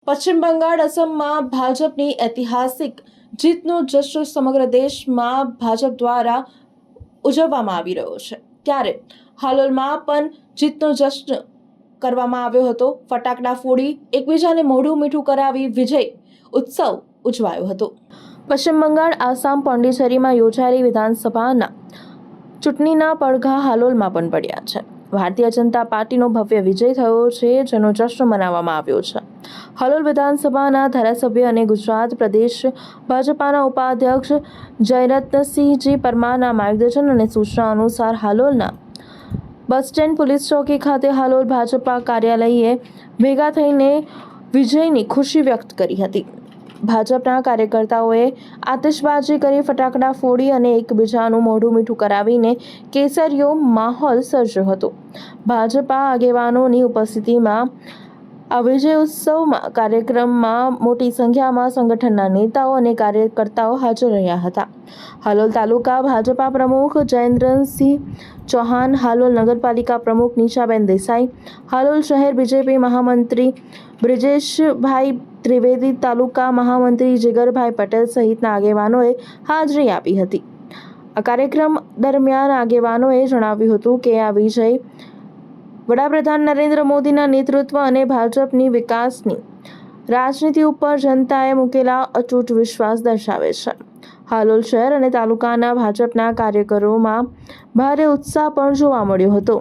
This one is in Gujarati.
પશ્ચિમ બંગાળ અસમમાં ભાજપની ઐતિહાસિક જીતનો જશ્ન સમગ્ર દેશમાં ભાજપ દ્વારા ઉજવવામાં આવી રહ્યો છે, ત્યારે હાલોલમાં પણ જીતનો જશ્ન કરવામાં આવ્યો હતો। ફટાકડા ફોડી એકબીજાને મોઢું મીઠું કરાવી વિજય ઉત્સવ ઉજવાયો હતો। પશ્ચિમ બંગાળ, આસામ, પોંડિચેરીમાં યોજાયેલી વિધાનસભાના ચૂંટણીના પડઘા હાલોલમાં પણ પડ્યા છે। ભારતીય જનતા પાર્ટીનો ભવ્ય વિજય થયો છે, જેનો જશ્ન મનાવવામાં આવ્યો છે। હાલોલ વિધાનસભાના ધારાસભ્ય અને ગુજરાત પ્રદેશ ભાજપાના ઉપાધ્યક્ષ જયરત્નસિંહજી પરમારના માર્ગદર્શન અને સૂચના અનુસાર હાલોલના બસ સ્ટેન્ડ, પોલીસ ચોકી ખાતે હાલોલ ભાજપા કાર્યાલયે ભેગા થઈને વિજયની ખુશી વ્યક્ત કરી હતી। ભાજપના કાર્યકર્તાઓએ આતિશબાજી કરી, ફટાકડા ફોડી અને એકબીજાનું મોઢું મીઠું કરાવીને કેસરીયો માહોલ સર્જ્યો હતો। ભાજપા આગેવાનોની ઉપસ્થિતિમાં આ વિજય ઉત્સવમાં કાર્યક્રમમાં મોટી સંખ્યામાં સંગઠનના નેતાઓ અને કાર્યકર્તાઓ હાજર રહ્યા હતા। હાલોલ તાલુકા ભાજપા પ્રમુખ જયેન્દ્રસિંહ ચૌહાણ, હાલોલ નગરપાલિકા પ્રમુખ નીશાબેન દેસાઈ, હાલોલ શહેર બીજેપી મહામંત્રી બ્રિજેશભાઈ ત્રિવેદી, તાલુકા મહામંત્રી જીગરભાઈ પટેલ સહિતના આગેવાનોએ હાજરી આપી હતી। આ કાર્યક્રમ દરમિયાન આગેવાનોએ જણાવ્યું હતું કે આ વિજય વડાપ્રધાન નરેન્દ્ર મોદીના નેતૃત્વ અને ભાજપની વિકાસની રાજનીતિ ઉપર જનતાએ મૂકેલા અતૂટ વિશ્વાસ દર્શાવે છે। હાલોલ શહેર અને તાલુકાના ભાજપના કાર્યકરોમાં ભારે ઉત્સાહ પણ જોવા મળ્યો હતો।